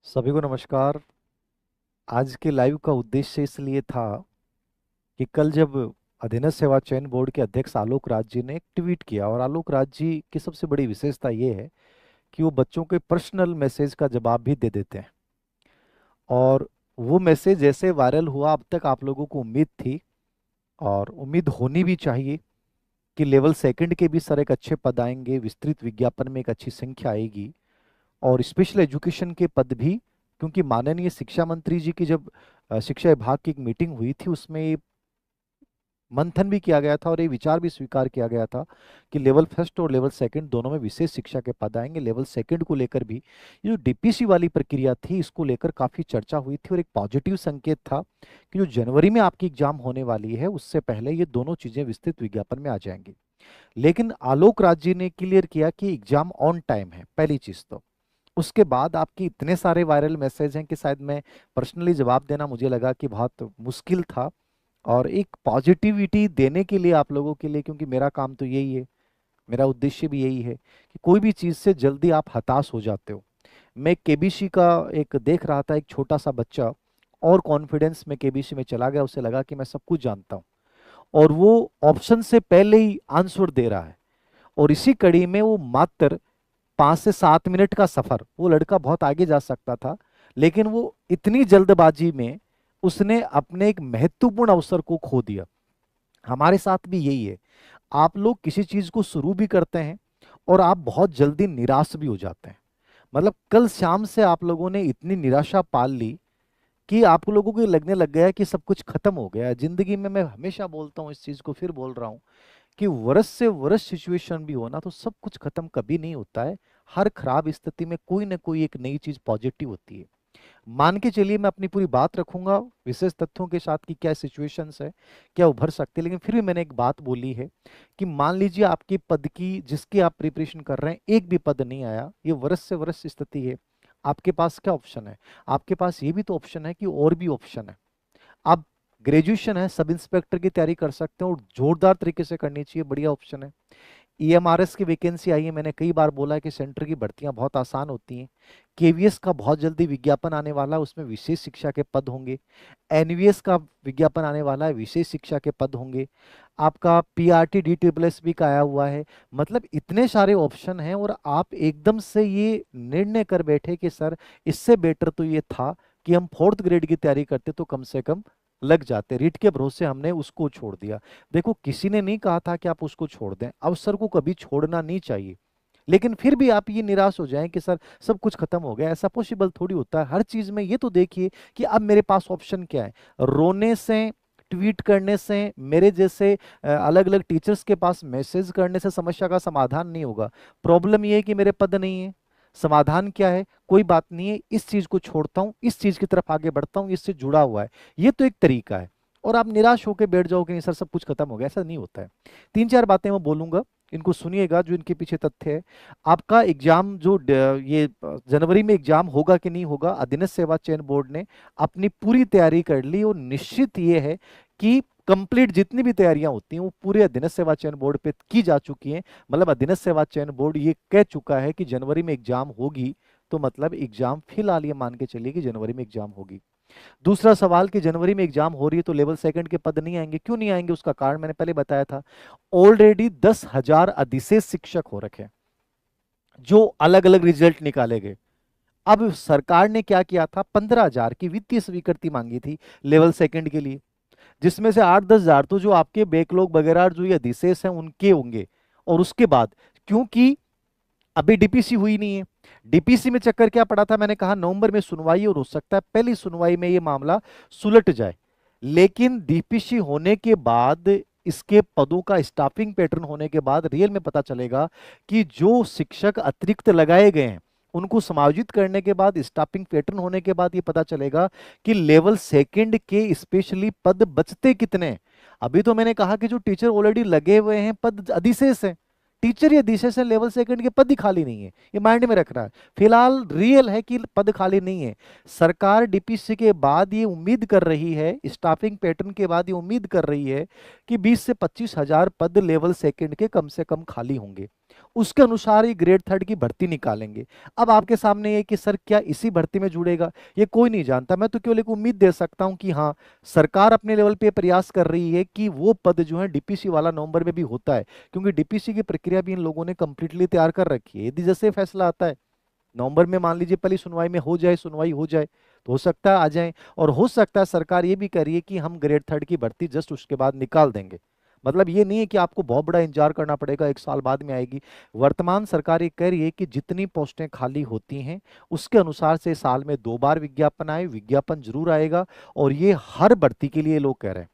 सभी को नमस्कार। आज के लाइव का उद्देश्य इसलिए था कि कल जब अधीनस्थ सेवा चयन बोर्ड के अध्यक्ष आलोक राज जी ने एक ट्वीट किया, और आलोक राज जी की सबसे बड़ी विशेषता ये है कि वो बच्चों के पर्सनल मैसेज का जवाब भी दे देते हैं। और वो मैसेज जैसे वायरल हुआ, अब तक आप लोगों को उम्मीद थी और उम्मीद होनी भी चाहिए कि लेवल सेकंड के भी सर एक अच्छे पद आएंगे, विस्तृत विज्ञापन में एक अच्छी संख्या आएगी, और स्पेशल एजुकेशन के पद भी। क्योंकि माननीय शिक्षा मंत्री जी की जब शिक्षा विभाग की एक मीटिंग हुई थी, उसमें ये मंथन भी किया गया था और ये विचार भी स्वीकार किया गया था कि लेवल फर्स्ट और लेवल सेकंड दोनों में विशेष शिक्षा के पद आएंगे। लेवल सेकंड को लेकर भी ये जो डीपीसी वाली प्रक्रिया थी, इसको लेकर काफी चर्चा हुई थी, और एक पॉजिटिव संकेत था कि जो जनवरी में आपकी एग्जाम होने वाली है उससे पहले ये दोनों चीजें विस्तृत विज्ञापन में आ जाएंगी। लेकिन आलोक राज जी ने क्लियर किया कि एग्जाम ऑन टाइम है, पहली चीज तो। उसके बाद आपके इतने सारे वायरल मैसेज हैं कि शायद मैं पर्सनली जवाब देना, मुझे लगा कि बहुत मुश्किल था। और एक पॉजिटिविटी देने के लिए आप लोगों के लिए, क्योंकि मेरा काम तो यही है, मेरा उद्देश्य भी यही है कि कोई भी चीज़ से जल्दी आप हताश हो जाते हो। मैं केबीसी का एक देख रहा था, एक छोटा सा बच्चा और कॉन्फिडेंस में केबीसी में चला गया, उसे लगा कि मैं सब कुछ जानता हूँ, और वो ऑप्शन से पहले ही आंसर दे रहा है। और इसी कड़ी में वो मात्र 5 से 7 मिनट का सफर, वो लड़का बहुत आगे जा सकता था, लेकिन वो इतनी जल्दबाजी में उसने अपने एक महत्वपूर्ण अवसर को खो दिया। हमारे साथ भी यही है। आप लोग किसी चीज को शुरू भी करते हैं और आप बहुत जल्दी निराश भी हो जाते हैं। मतलब कल शाम से आप लोगों ने इतनी निराशा पाल ली कि आप लोगों को ये लगने लग गया कि सब कुछ खत्म हो गया है जिंदगी में। मैं हमेशा बोलता हूँ इस चीज को, फिर बोल रहा हूँ कि वर्ष से वर्ष सिचुएशन भी हो ना, तो सब कुछ खत्म कभी नहीं होता है। हर खराब स्थिति में कोई ना कोई एक नई चीज पॉजिटिव होती है। मान के चलिए, मैं अपनी पूरी बात रखूंगा विशेष तथ्यों के साथ कि क्या सिचुएशंस है, क्या उभर सकते हैं, लेकिन फिर भी मैंने एक बात बोली है कि मान लीजिए आपके पद की, जिसकी आप प्रिपरेशन कर रहे हैं, एक भी पद नहीं आया, ये वर्ष से वर्ष स्थिति है। आपके पास क्या ऑप्शन है? आपके पास ये भी तो ऑप्शन है कि और भी ऑप्शन है। आप ग्रेजुएशन है, सब इंस्पेक्टर की तैयारी कर सकते हैं, और जोरदार तरीके से करनी चाहिए, बढ़िया ऑप्शन है। ईएमआरएस की वैकेंसी आई है, मैंने कई बार बोला है कि सेंटर की भर्तियां बहुत आसान होती हैं। केवीएस का बहुत जल्दी विज्ञापन आने वाला है, उसमें विशेष शिक्षा के पद होंगे। एनवीएस का विज्ञापन आने वाला है, विशेष शिक्षा के पद होंगे। आपका पीआरटी डीटीएस भी का आया हुआ है। मतलब इतने सारे ऑप्शन हैं, और आप एकदम से ये निर्णय कर बैठे कि सर, इससे बेटर तो ये था कि हम फोर्थ ग्रेड की तैयारी करते तो कम से कम लग जाते। रीट के भरोसे हमने उसको छोड़ दिया। देखो, किसी ने नहीं कहा था कि आप उसको छोड़ दें, अवसर को कभी छोड़ना नहीं चाहिए। लेकिन फिर भी आप ये निराश हो जाएं कि सर सब कुछ खत्म हो गया, ऐसा पॉसिबल थोड़ी होता है। हर चीज में ये तो देखिए कि अब मेरे पास ऑप्शन क्या है। रोने से, ट्वीट करने से, मेरे जैसे अलग अलग टीचर्स के पास मैसेज करने से समस्या का समाधान नहीं होगा। प्रॉब्लम ये है कि मेरे पद नहीं है। समाधान क्या है? कोई बात नहीं है, इस चीज को छोड़ता हूँ, इस चीज की तरफ आगे बढ़ता हूँ, इससे जुड़ा हुआ है। ये तो एक तरीका है। और आप निराश होकर बैठ जाओगे, नहीं सर सब कुछ खत्म हो गया, ऐसा नहीं होता है। तीन चार बातें मैं बोलूंगा, इनको सुनिएगा, जो इनके पीछे तथ्य है। आपका एग्जाम जो ये जनवरी में एग्जाम होगा कि नहीं होगा, अधीनस्थ सेवा चयन बोर्ड ने अपनी पूरी तैयारी कर ली, और निश्चित ये है कि कंप्लीट जितनी भी तैयारियां होती हैं वो पूरे अधीनस्थ सेवा चयन बोर्ड पे की जा चुकी हैं। मतलब अधीनस्थ सेवा चयन बोर्ड ये कह चुका है कि जनवरी में एग्जाम होगी, तो मतलब एग्जाम फिलहाल ये मान के चलिए कि जनवरी में एग्जाम होगी। दूसरा सवाल कि जनवरी में एग्जाम हो रही है तो लेवल सेकंड के पद नहीं आएंगे, क्यों नहीं आएंगे? उसका कारण मैंने पहले बताया था। ऑलरेडी 10,000 अधिशेष शिक्षक हो रखे हैं, जो अलग अलग रिजल्ट निकाले गए। अब सरकार ने क्या किया था, 15,000 की वित्तीय स्वीकृति मांगी थी लेवल सेकंड के लिए, जिसमें से 8-10 हजार तो जो आपके बैकलॉग वगैरह जो ये अधिशेष हैं उनके होंगे। और उसके बाद, क्योंकि अभी डीपीसी हुई नहीं है, डीपीसी में चक्कर क्या पड़ा था, मैंने कहा नवंबर में सुनवाई, और हो सकता है पहली सुनवाई में ये मामला सुलट जाए। लेकिन डीपीसी होने के बाद, इसके पदों का स्टाफिंग पैटर्न होने के बाद रियल में पता चलेगा कि जो शिक्षक अतिरिक्त लगाए गए हैं उनको समायोजित करने के बाद, स्टाफिंग पैटर्न होने के बाद ये पता चलेगा कि लेवल सेकंड के स्पेशली पद बचते कितने हैं। अभी तो मैंने कहा कि जो टीचर ऑलरेडी लगे हुए हैं पद अधिशेष हैं। टीचर या अधिशेष है, लेवल सेकंड के पद ही खाली नहीं है, ये माइंड में रखना है। फिलहाल रियल है कि पद खाली नहीं है। सरकार डीपीसी के बाद ये उम्मीद कर रही है, स्टाफिंग पैटर्न के बाद ये उम्मीद कर रही है कि 20 से 25 हजार पद लेवल सेकंड के कम से कम खाली होंगे। उसके अनुसार ही ग्रेड थर्ड की भर्ती निकालेंगे। अब आपके सामने ये कि सर क्या इसी भर्ती में जुड़ेगा, ये कोई नहीं जानता। मैं तो केवल एक उम्मीद दे सकता हूं कि हाँ, सरकार अपने लेवल पे प्रयास कर रही है कि वो पद जो है डीपीसी वाला नवंबर में भी होता है, क्योंकि डीपीसी की प्रक्रिया भी इन लोगों ने कंप्लीटली तैयार कर रखी है। यदि जैसे फैसला आता है नवंबर में, मान लीजिए पहली सुनवाई में हो जाए, सुनवाई हो जाए, तो हो सकता है आ जाए। और हो सकता है सरकार ये भी करिए कि हम ग्रेड थर्ड की भर्ती जस्ट उसके बाद निकाल देंगे। मतलब ये नहीं है कि आपको बहुत बड़ा इंतजार करना पड़ेगा, एक साल बाद में आएगी। वर्तमान सरकार ये कह रही है कि जितनी पोस्टें खाली होती हैं उसके अनुसार से साल में 2 बार विज्ञापन आए, विज्ञापन जरूर आएगा। और ये हर भर्ती के लिए लोग कह रहे हैं,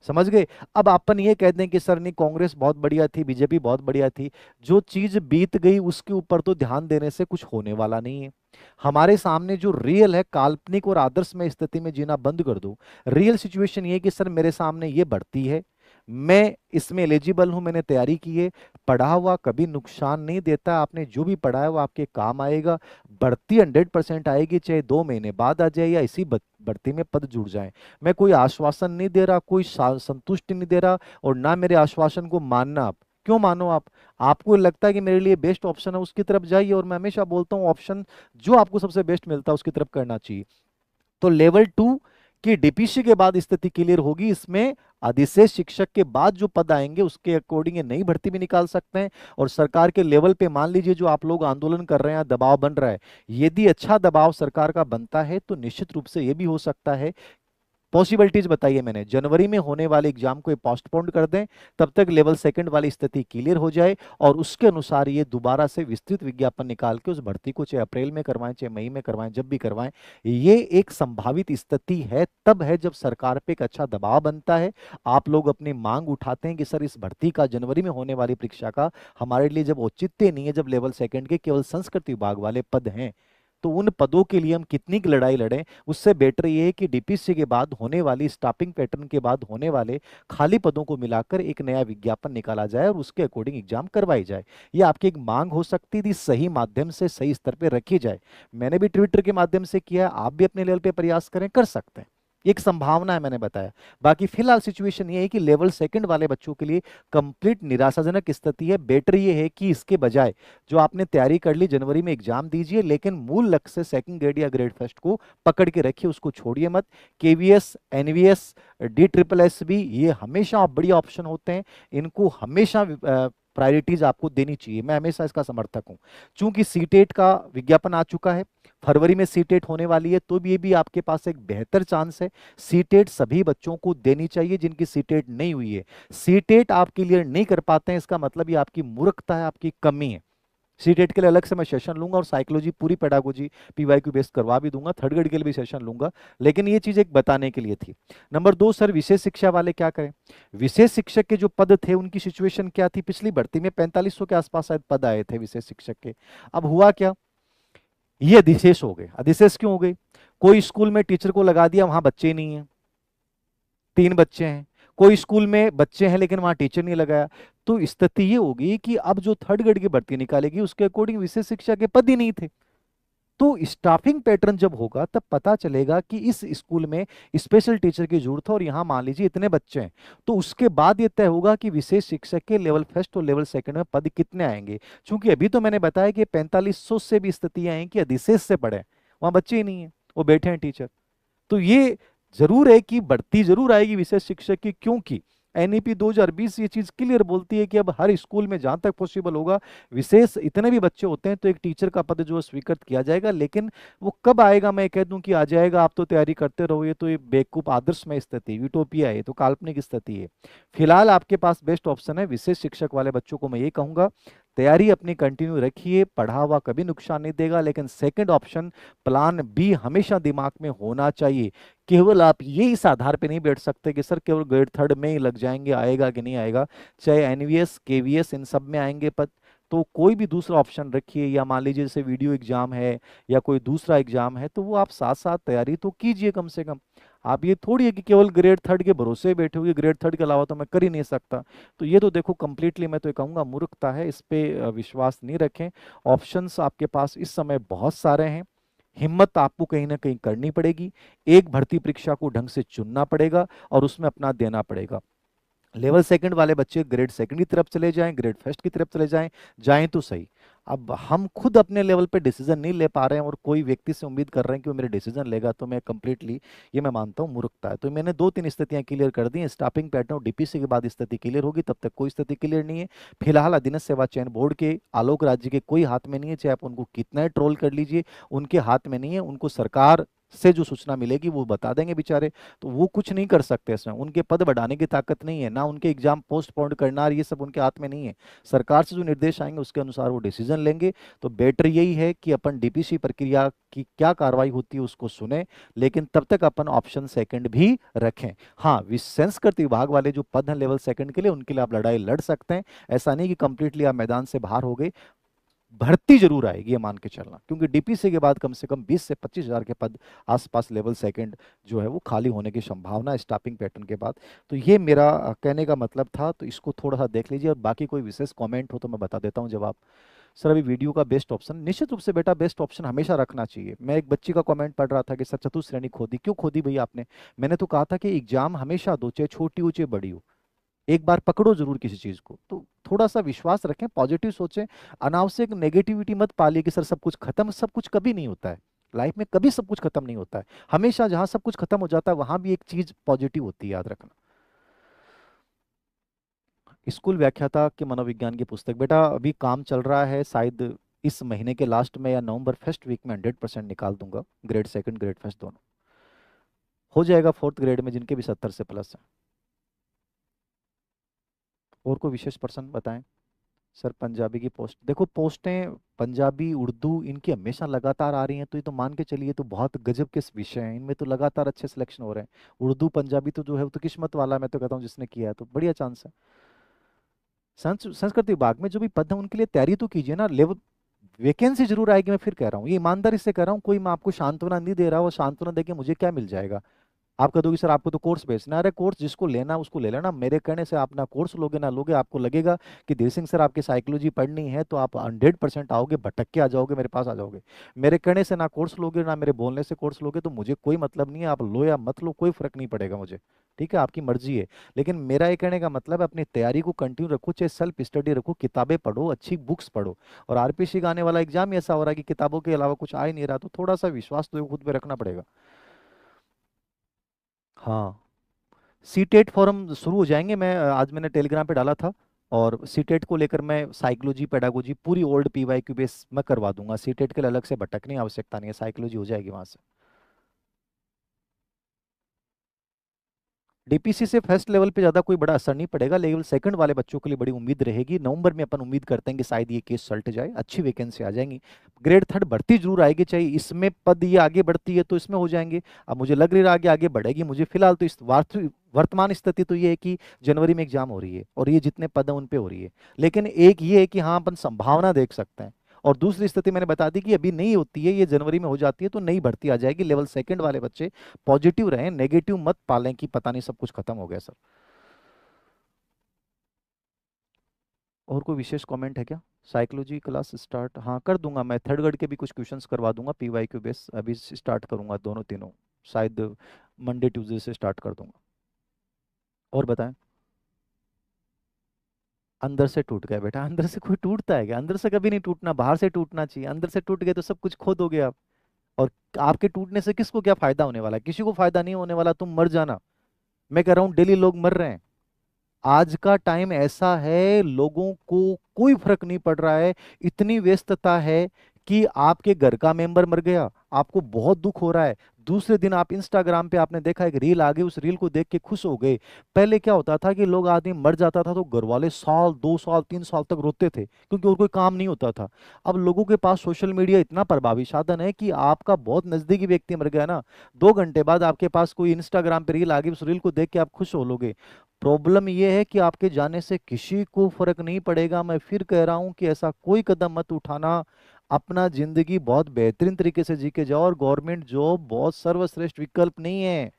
समझ गए। अब अपन ये कह दें कि सर नहीं, कांग्रेस बहुत बढ़िया थी, बीजेपी बहुत बढ़िया थी, जो चीज बीत गई उसके ऊपर तो ध्यान देने से कुछ होने वाला नहीं है। हमारे सामने जो रियल है, काल्पनिक और आदर्श में स्थिति में जीना बंद कर दो। रियल सिचुएशन ये है कि सर मेरे सामने ये बढ़ती है, मैं इसमें एलिजिबल हूं, मैंने तैयारी की है। पढ़ा हुआ कभी नुकसान नहीं देता, आपने जो भी पढ़ा है वो आपके काम आएगा। बढ़ती 100% आएगी, चाहे 2 महीने बाद आ जाए या इसी भर्ती में पद जुड़ जाए। मैं कोई आश्वासन नहीं दे रहा, कोई संतुष्टि नहीं दे रहा, और ना मेरे आश्वासन को मानना। आप क्यों मानो? आपको लगता है कि मेरे लिए बेस्ट ऑप्शन है, उसकी तरफ जाइए। और मैं हमेशा बोलता हूँ ऑप्शन जो आपको सबसे बेस्ट मिलता है उसकी तरफ करना चाहिए। तो लेवल 2 की डीपीसी के बाद स्थिति क्लियर होगी। इसमें अधिशेष शिक्षक के बाद जो पद आएंगे उसके अकॉर्डिंग ये नई भर्ती भी निकाल सकते हैं। और सरकार के लेवल पे मान लीजिए जो आप लोग आंदोलन कर रहे हैं, दबाव बन रहा है, यदि अच्छा दबाव सरकार का बनता है तो निश्चित रूप से ये भी हो सकता है। पॉसिबिलिटीज बताइए मैंने, जनवरी में होने वाले एग्जाम को पोस्टपोन कर दें, तब तक लेवल सेकंड वाली स्थिति क्लियर हो जाए, और उसके अनुसार ये दोबारा से विस्तृत विज्ञापन निकाल के उस भर्ती को चाहे अप्रैल में करवाएं, चाहे मई में करवाएं, जब भी करवाएं। ये एक संभावित स्थिति है, तब है जब सरकार पे एक अच्छा दबाव बनता है। आप लोग अपनी मांग उठाते हैं कि सर इस भर्ती का, जनवरी में होने वाली परीक्षा का हमारे लिए जब औचित्य नहीं है, जब लेवल सेकंड के केवल संस्कृत विभाग वाले पद हैं, तो उन पदों के लिए हम कितनी की लड़ाई लड़ें। उससे बेटर ये है कि डीपीसी के बाद होने वाली स्टाफिंग पैटर्न के बाद होने वाले खाली पदों को मिलाकर एक नया विज्ञापन निकाला जाए और उसके अकॉर्डिंग एग्जाम करवाई जाए। ये आपकी एक मांग हो सकती थी, सही माध्यम से सही स्तर पे रखी जाए। मैंने भी ट्विटर के माध्यम से किया, आप भी अपने लेवल पे प्रयास करें, कर सकते हैं। एक संभावना है, मैंने बताया। बाकी फिलहाल सिचुएशन ये है कि लेवल सेकंड वाले बच्चों के लिए कंप्लीट निराशाजनक स्थिति है। बेटर ये है कि इसके बजाय जो आपने तैयारी कर ली, जनवरी में एग्जाम दीजिए, लेकिन मूल लक्ष्य से सेकंड ग्रेड या ग्रेड फर्स्ट को पकड़ के रखिए, उसको छोड़िए मत। केवीएस, एनवीएस, DSSS भी ये हमेशा बढ़िया ऑप्शन होते हैं, इनको हमेशा प्रायोरिटीज आपको देनी चाहिए। मैं हमेशा इसका समर्थक हूं। चूंकि सीटेट का विज्ञापन आ चुका है, फरवरी में सीटेट होने वाली है, तो भी ये भी आपके पास एक बेहतर चांस है। सीटेट सभी बच्चों को देनी चाहिए जिनकी सीटेट नहीं हुई है। सीटेट आप क्लियर नहीं कर पाते हैं, इसका मतलब ये आपकी मूर्खता है, आपकी कमी है। सीटेट के लिए अलग से मैं सेशन लूंगा, और साइकोलॉजी पूरी पेडागोजी PYQ बेस्ड करवा भी दूंगा, थर्ड ग्रेड के लिए भी सेशन लूंगा। लेकिन ये चीज एक बताने के लिए थी। नंबर 2, सर विशेष शिक्षा वाले क्या करें? विशेष शिक्षक के जो पद थे उनकी सिचुएशन क्या थी? पिछली भर्ती में 4500 के आसपास शायद पद आए थे विशेष शिक्षक के। अब हुआ क्या, ये अधिशेष हो गए। अधिशेष क्यों हो गए? कोई स्कूल में टीचर को लगा दिया, वहां बच्चे नहीं है, 3 बच्चे हैं। कोई स्कूल में बच्चे हैं लेकिन वहां टीचर नहीं लगाया। तो स्थिति ये होगी कि अब जो थर्ड ग्रेड की भर्ती निकालेगी उसके अकॉर्डिंग विशेष शिक्षा के पद ही नहीं थे। तो स्टाफिंग पैटर्न जब होगा तब पता चलेगा कि इस स्कूल में स्पेशल टीचर की जरूरत है, और यहां मान लीजिए इतने बच्चे हैं। तो उसके बाद ये तय होगा कि विशेष शिक्षक के लेवल फर्स्ट और लेवल सेकंड में पद कितने आएंगे। क्योंकि अभी तो मैंने बताया कि 4500 से भी स्थितियां हैं कि अधिशेष से पढ़े, वहां बच्चे ही नहीं है, वो बैठे हैं टीचर। तो ये जरूर है कि बढ़ती जरूर आएगी विशेष शिक्षक की, क्योंकि NEP 2020 ये चीज क्लियर बोलती है कि अब हर स्कूल में जहां तक पॉसिबल होगा, विशेष इतने भी बच्चे होते हैं तो एक टीचर का पद जो है स्वीकृत किया जाएगा। लेकिन वो कब आएगा मैं कह दूं कि आ जाएगा, आप तो तैयारी करते रहो, ये तो ये बेवकूफ आदर्श में स्थिति, यूटोपिया है, ये तो काल्पनिक स्थिति है। फिलहाल आपके पास बेस्ट ऑप्शन है विशेष शिक्षक वाले बच्चों को मैं ये कहूंगा, तैयारी अपनी कंटिन्यू रखिए, पढ़ा हुआ कभी नुकसान नहीं देगा। लेकिन सेकंड ऑप्शन, प्लान बी हमेशा दिमाग में होना चाहिए। केवल आप ये इस आधार पे नहीं बैठ सकते कि सर केवल ग्रेड थर्ड में ही लग जाएंगे, आएगा कि नहीं आएगा। चाहे NVS, KVS इन सब में आएंगे पद, तो कोई भी दूसरा ऑप्शन रखिए। या मान लीजिए जैसे वीडियो एग्जाम है या कोई दूसरा एग्जाम है, तो वो आप साथ साथ तैयारी तो कीजिए कम से कम। आप ये थोड़ी है कि केवल ग्रेड थर्ड के भरोसे बैठे हुए, ग्रेड थर्ड के अलावा तो मैं कर ही नहीं सकता। तो ये तो देखो कंप्लीटली मैं तो ये कहूँगा मूर्खता है, इस पे विश्वास नहीं रखें। ऑप्शंस आपके पास इस समय बहुत सारे हैं, हिम्मत आपको कहीं ना कहीं करनी पड़ेगी, एक भर्ती परीक्षा को ढंग से चुनना पड़ेगा और उसमें अपना देना पड़ेगा। लेवल सेकंड वाले बच्चे ग्रेड सेकंड की तरफ चले जाएं, ग्रेड फर्स्ट की तरफ चले जाएं, जाएं तो सही। अब हम खुद अपने लेवल पे डिसीजन नहीं ले पा रहे हैं और कोई व्यक्ति से उम्मीद कर रहे हैं कि वो मेरे डिसीजन लेगा, तो मैं कंप्लीटली, ये मैं मानता हूँ, मूर्खता है। तो मैंने दो तीन स्थितियां क्लियर कर दी हैं। स्टाफिंग पैटर्न और डीपीसी के बाद स्थिति क्लियर होगी, तब तक कोई स्थिति क्लियर नहीं है। फिलहाल अधीनस्थ सेवा चयन बोर्ड के, आलोक राज्य के कोई हाथ में नहीं है, चाहे आप उनको कितना ही ट्रोल कर लीजिए, उनके हाथ में नहीं है। उनको सरकार से जो सूचना मिलेगी वो बता देंगे बेचारे, तो वो कुछ नहीं कर सकते इसमें। उनके पद बढ़ाने की ताकत नहीं है, ना उनके एग्जाम पोस्टपोन करना, और ये सब उनके हाथ में नहीं है। सरकार से जो निर्देश आएंगे उसके अनुसार वो डिसीजन लेंगे। तो बेटर यही है कि अपन डीपीसी प्रक्रिया की क्या कार्रवाई होती है उसको सुने, लेकिन तब तक अपन ऑप्शन सेकंड भी रखें। हाँ, संस्कृत विभाग वाले जो पद हैं लेवल सेकंड के लिए, उनके लिए आप लड़ाई लड़ सकते हैं। ऐसा नहीं कि कंप्लीटली आप मैदान से बाहर हो गए। भर्ती जरूर आएगी, ये मान के चलना, क्योंकि डीपीसी के बाद कम से कम 20 से 25 हजार के पद आसपास लेवल सेकंड जो है वो खाली होने की संभावना है स्टाफिंग पैटर्न के बाद। तो ये मेरा कहने का मतलब था, तो इसको थोड़ा सा देख लीजिए, और बाकी कोई विशेष कमेंट हो तो मैं बता देता हूँ जवाब। सर अभी वीडियो का बेस्ट ऑप्शन, निश्चित रूप से बेटा बेस्ट ऑप्शन हमेशा रखना चाहिए। मैं एक बच्ची का कमेंट पढ़ रहा था कि सर चतुश्रेणी खोदी, क्यों खोदी भैया आपने? मैंने तो कहा था कि एग्जाम हमेशा दो, चाहे छोटी हो चाहे बड़ी हो, एक बार पकड़ो जरूर किसी चीज को, तो थोड़ा सा विश्वास रखें, पॉजिटिव सोचें। अनावश्यक नेगेटिविटी मत पालिए कि सर सब कुछ खत्म, सब कुछ कभी नहीं होता है। लाइफ में कभी सब कुछ खत्म नहीं होता है। हमेशा जहां सब कुछ खत्म हो जाता है वहां भी एक चीज पॉजिटिव होती है, याद रखना। स्कूल व्याख्याता के मनोविज्ञान की पुस्तक, बेटा अभी काम चल रहा है, शायद इस महीने के लास्ट में या नवंबर फर्स्ट वीक में 100% निकाल दूंगा, ग्रेड सेकंड ग्रेड फर्स्ट दोनों हो जाएगा, फोर्थ ग्रेड में जिनके भी 70 से प्लस है। और कोई विशेष पर्सन बताएं। सर पंजाबी की पोस्ट, देखो पोस्टें पंजाबी उर्दू इनकी हमेशा लगातार आ रही हैं, तो ये तो मान के चलिए तो बहुत गजब के विषय हैं, इनमें तो लगातार अच्छे सिलेक्शन हो रहे हैं। उर्दू पंजाबी तो जो है वो तो किस्मत वाला है, मैं तो कहता हूँ जिसने किया है तो बढ़िया चांस है। संस्कृत विभाग में जो भी पद है उनके लिए तैयारी तो कीजिए ना। लेवल वैकेंसी जरूर आएगी, मैं फिर कह रहा हूँ, ये ईमानदारी से कह रहा हूँ, कोई मैं आपको सांत्वना नहीं दे रहा, और सांत्वना देके मुझे क्या मिल जाएगा? आप कह दोगे सर आपको तो कोर्स बेचना है, अरे कोर्स जिसको लेना है उसको ले लेना। मेरे कहने से आप ना कोर्स लोगे ना लोगे, आपको लगेगा कि धीर सिंह सर आपकी साइकोलॉजी पढ़नी है तो आप 100% आओगे, भटक के आ जाओगे, मेरे पास आ जाओगे। मेरे कहने से ना कोर्स लोगे ना मेरे बोलने से कोर्स लोगे, तो मुझे कोई मतलब नहीं है, आप लो या मत लो, कोई फर्क नहीं पड़ेगा मुझे। ठीक है, आपकी मर्जी है। लेकिन मेरा ये कहने का मतलब है अपनी तैयारी को कंटिन्यू रखो, चाहे सेल्फ स्टडी रखो, किताबें पढ़ो, अच्छी बुक्स पढ़ो। और आरपीसी का आने वाला एग्जाम ही ऐसा हो रहा है कि किताबों के अलावा कुछ आ ही नहीं रहा, तो थोड़ा सा विश्वास तो खुद पे रखना पड़ेगा। हाँ, सीटेट फॉर्म शुरू हो जाएंगे, मैं आज मैंने टेलीग्राम पे डाला था। और सीटेट को लेकर मैं साइकोलॉजी पेडागोजी पूरी ओल्ड पीवाईक्यू बेस मैं करवा दूंगा, सीटेट के लिए अलग से भटकने की आवश्यकता नहीं है, साइकोलॉजी हो जाएगी वहां से। डीपीसी से फर्स्ट लेवल पे ज्यादा कोई बड़ा असर नहीं पड़ेगा, लेवल सेकंड वाले बच्चों के लिए बड़ी उम्मीद रहेगी। नवंबर में अपन उम्मीद करते हैं कि शायद ये केस सल्ट जाए, अच्छी वैकेंसी आ जाएंगी। ग्रेड थर्ड भर्ती जरूर आएगी, चाहे इसमें पद ये आगे बढ़ती है तो इसमें हो जाएंगे। अब मुझे लग रहा है आगे आगे बढ़ेगी, मुझे फिलहाल तो इस वर्तमान स्थिति तो ये है कि जनवरी में एग्जाम हो रही है और ये जितने पद हैं उन पे हो रही है। लेकिन एक ये है कि हाँ अपन संभावना देख सकते हैं। और दूसरी स्थिति मैंने बता दी कि अभी नहीं होती है, ये जनवरी में हो जाती है, तो नई भर्ती आ जाएगी। लेवल सेकंड वाले बच्चे पॉजिटिव रहें, नेगेटिव मत पालें कि पता नहीं सब कुछ खत्म हो गया सर। और कोई विशेष कमेंट है क्या? साइकोलॉजी क्लास स्टार्ट, हाँ कर दूंगा, मैं थर्ड ग्रेड के भी कुछ क्वेश्चंस करवा दूंगा पीवाईक्यू बेस, अभी स्टार्ट करूंगा दोनों तीनों, शायद मंडे ट्यूसडे से स्टार्ट कर दूंगा। और बताएं। अंदर से टूट गया बेटा, अंदर से कोई टूटता है क्या? अंदर से कभी नहीं टूटना, बाहर से टूटना चाहिए। अंदर से टूट गए तो सब कुछ खो दोगे आप। और आपके टूटने से किसको क्या फायदा होने वाला है? किसी को फायदा नहीं होने वाला, तुम मर जाना। मैं कह रहा हूँ डेली लोग मर रहे हैं। आज का टाइम ऐसा है, लोगों को कोई फर्क नहीं पड़ रहा है। इतनी व्यस्तता है कि आपके घर का मेंबर मर गया, आपको बहुत दुख हो रहा है, दूसरे दिन आप इंस्टाग्राम पे आपने देखा एक रील आ गई, उस रील को देख के खुश हो गए। पहले क्या होता था कि लोग, आदमी मर जाता था तो घर वाले साल 2 साल 3 साल तक रोते थे, क्योंकि और कोई काम नहीं होता था। अब लोगों के पास सोशल मीडिया इतना प्रभावी साधन है कि आपका बहुत नजदीकी व्यक्ति मर गया ना, 2 घंटे बाद आपके पास कोई इंस्टाग्राम पे रील आ गई, उस रील को देख के आप खुश हो लोगे। प्रॉब्लम यह है कि आपके जाने से किसी को फर्क नहीं पड़ेगा। मैं फिर कह रहा हूं कि ऐसा कोई कदम मत उठाना। अपना जिंदगी बहुत बेहतरीन तरीके से जी के जाओ, और गवर्नमेंट जॉब बहुत सर्वश्रेष्ठ विकल्प नहीं है।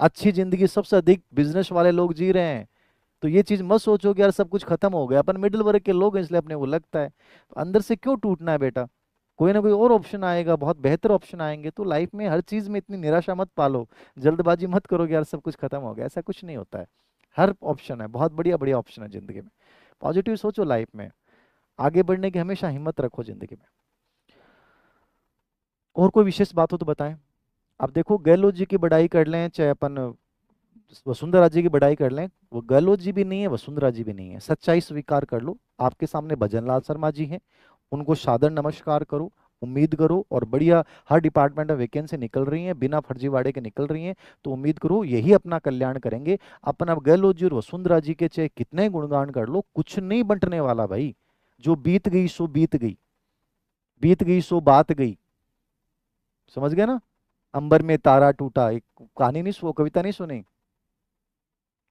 अच्छी जिंदगी सबसे अधिक बिजनेस वाले लोग जी रहे हैं। तो ये चीज मत सोचो कि यार सब कुछ खत्म हो गया, अपन मिडिल वर्ग के लोग हैं इसलिए अपने को लगता है। तो अंदर से क्यों टूटना है बेटा? कोई ना कोई और ऑप्शन आएगा, बहुत बेहतर ऑप्शन आएंगे। तो लाइफ में हर चीज में इतनी निराशा मत पालो, जल्दबाजी मत करो कि यार सब कुछ खत्म हो गया, ऐसा कुछ नहीं होता है। हर ऑप्शन है, बहुत बढ़िया बढ़िया ऑप्शन है जिंदगी में। पॉजिटिव सोचो, लाइफ में आगे बढ़ने की हमेशा हिम्मत रखो जिंदगी में। और कोई विशेष बात हो तो बताएं। अब देखो, गहलोत जी की बड़ाई कर लें चाहे अपन वसुंधरा जी की बड़ाई कर लें, वो गहलोत जी भी नहीं है, वसुंधरा जी भी नहीं है, सच्चाई स्वीकार कर लो। आपके सामने भजन लाल शर्मा जी हैं, उनको सादर नमस्कार करो, उम्मीद करो, और बढ़िया हर डिपार्टमेंट में वैकेंसी निकल रही है, बिना फर्जीवाड़े के निकल रही हैं, तो उम्मीद करो यही अपना कल्याण करेंगे। अपन अब गहलोत जी और वसुंधरा जी के चाहे कितने गुणगान कर लो, कुछ नहीं बंटने वाला भाई। जो बीत गई सो बीत गई, बीत गई सो बात गई, समझ गए ना। अंबर में तारा टूटा, एक कहानी नहीं कविता नहीं सुनी,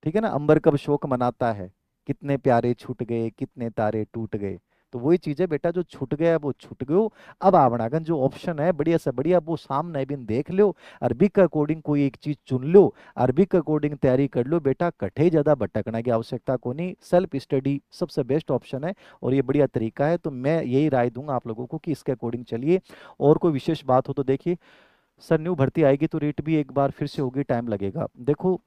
ठीक है ना, अंबर कब शोक मनाता है, कितने प्यारे छूट गए, कितने तारे टूट गए। तो वही चीज है बेटा, जो छूट गया वो छूट गयो। अब आवनागन जो ऑप्शन है बढ़िया से बढ़िया वो सामने भी देख लो, अरबी के अकॉर्डिंग कोई एक चीज चुन लो, अरबी के अकॉर्डिंग तैयारी कर लो बेटा, कठे ज्यादा भटकने की आवश्यकता को नहीं, सेल्फ स्टडी सबसे बेस्ट ऑप्शन है, और ये बढ़िया तरीका है। तो मैं यही राय दूंगा आप लोगों को कि इसके अकॉर्डिंग चलिए। और कोई विशेष बात हो तो देखिए, सर न्यू भर्ती आएगी तो रेट भी एक बार फिर से होगी, टाइम लगेगा। देखो,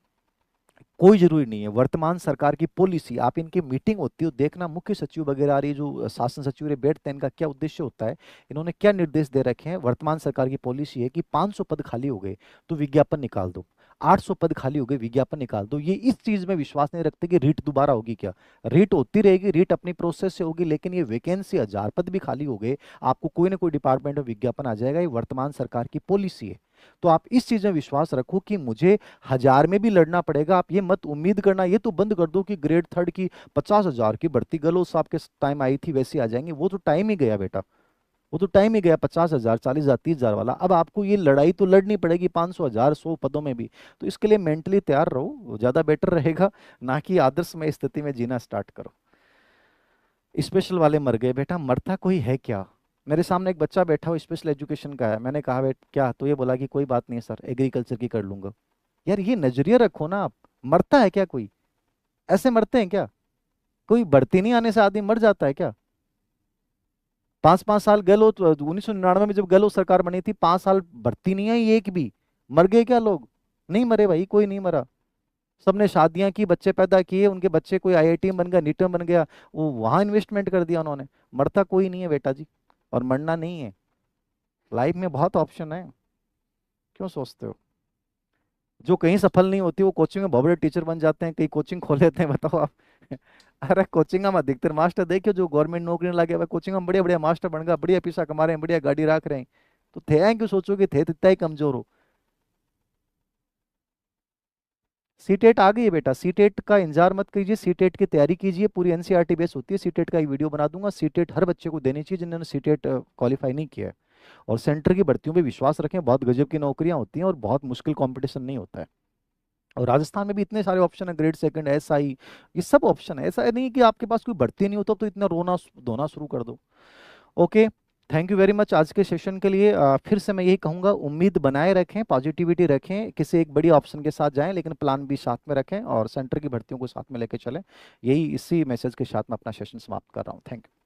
कोई जरूरी नहीं है, वर्तमान सरकार की पॉलिसी, आप इनकी मीटिंग होती है देखना, मुख्य सचिव वगैरह आ रही जो शासन सचिव रे बैठते हैं, इनका क्या उद्देश्य होता है, इन्होंने क्या निर्देश दे रखे हैं। वर्तमान सरकार की पॉलिसी है कि 500 पद खाली हो गए तो विज्ञापन निकाल दो, 800 पद खाली हो गए विज्ञापन निकाल दो। ये इस चीज में विश्वास नहीं रखते कि रीट दोबारा होगी क्या, रीट होती रहेगी, रीट अपनी प्रोसेस से होगी, लेकिन ये वैकेंसी 1000 पद भी खाली हो गए, आपको कोई ना कोई डिपार्टमेंट में विज्ञापन आ जाएगा, ये वर्तमान सरकार की पॉलिसी है। तो आप इस चीज में विश्वास रखो कि मुझे 1000 में भी लड़ना पड़ेगा, आप ये मत उम्मीद करना, ये तो बंद कर दो कि ग्रेड थर्ड की 50,000 की भर्ती गहलोत साहब के टाइम आई थी वैसी आ जाएंगी, वो तो टाइम ही गया बेटा, वो तो टाइम ही गया 50,000 40,000 30,000 वाला। अब आपको ये लड़ाई तो लड़नी पड़ेगी 500 1000 100 पदों में भी, तो इसके लिए मेंटली तैयार रहो, वो ज्यादा बेटर रहेगा, ना कि आदर्श में स्थिति में जीना स्टार्ट करो। स्पेशल वाले मर गए, बेटा मरता कोई है क्या। मेरे सामने एक बच्चा बैठा हो स्पेशल एजुकेशन का है, मैंने कहा बेट क्या, तो ये बोला कि कोई बात नहीं है सर, एग्रीकल्चर की कर लूंगा। यार ये नजरिया रखो ना आप, मरता है क्या कोई, ऐसे मरते हैं क्या, कोई बढ़ती नहीं आने से आदमी मर जाता है क्या। 5 5 साल गहलोत 1999 में जब गहलोत सरकार बनी थी, 5 साल भर्ती नहीं आई एक भी, मर गए क्या लोग, नहीं मरे भाई, कोई नहीं मरा। सबने शादियां की, बच्चे पैदा किए, उनके बच्चे कोई आईआईटी में बन गया, नीट में बन गया, वो वहां इन्वेस्टमेंट कर दिया उन्होंने। मरता कोई नहीं है बेटा जी, और मरना नहीं है। लाइफ में बहुत ऑप्शन है, क्यों सोचते हो। जो कहीं सफल नहीं होती वो कोचिंग में बहुत बड़े टीचर बन जाते हैं, कई कोचिंग खोल लेते हैं, बताओ आप। अरे कोचिंग में अधिकतर मास्टर देखियो जो गवर्नमेंट नौकरी में लगे हुए, कोचिंग में बढ़िया बढ़िया मास्टर बन गया, बढ़िया पैसा कमा रहे हैं, बढ़िया गाड़ी रख रहे हैं। तो थे हैं, क्यों सोचो कि थे इतना ही कमजोर हो। सीटेट आ गई है बेटा, सीटेट का इंतजार मत कीजिए, सीटेट की तैयारी कीजिए, पूरी एनसीईआरटी बेस होती है, सीटेट का एक वीडियो बना दूंगा। सीटेट हर बच्चे को देनी चाहिए जिन्होंने सीटेट क्वालिफाई नहीं किया है। और सेंटर की भर्तियों पे विश्वास रखें, बहुत गजब की नौकरियां होती हैं और बहुत मुश्किल कंपटीशन नहीं होता है। और राजस्थान में भी इतने सारे ऑप्शन है, ग्रेड सेकंड एसआई, ये सब ऑप्शन है, ऐसा नहीं कि आपके पास कोई भर्ती नहीं होता तो इतना रोना धोना शुरू कर दो। Okay, thank you very much आज के सेशन के लिए। फिर से मैं यही कहूंगा, उम्मीद बनाए रखें, पॉजिटिविटी रखें, किसी एक बड़ी ऑप्शन के साथ जाएं, लेकिन प्लान भी साथ में रखें और सेंटर की भर्तियों को साथ में लेके चलें। यही इसी मैसेज के साथ मैं अपना सेशन समाप्त कर रहा हूँ। Thank you.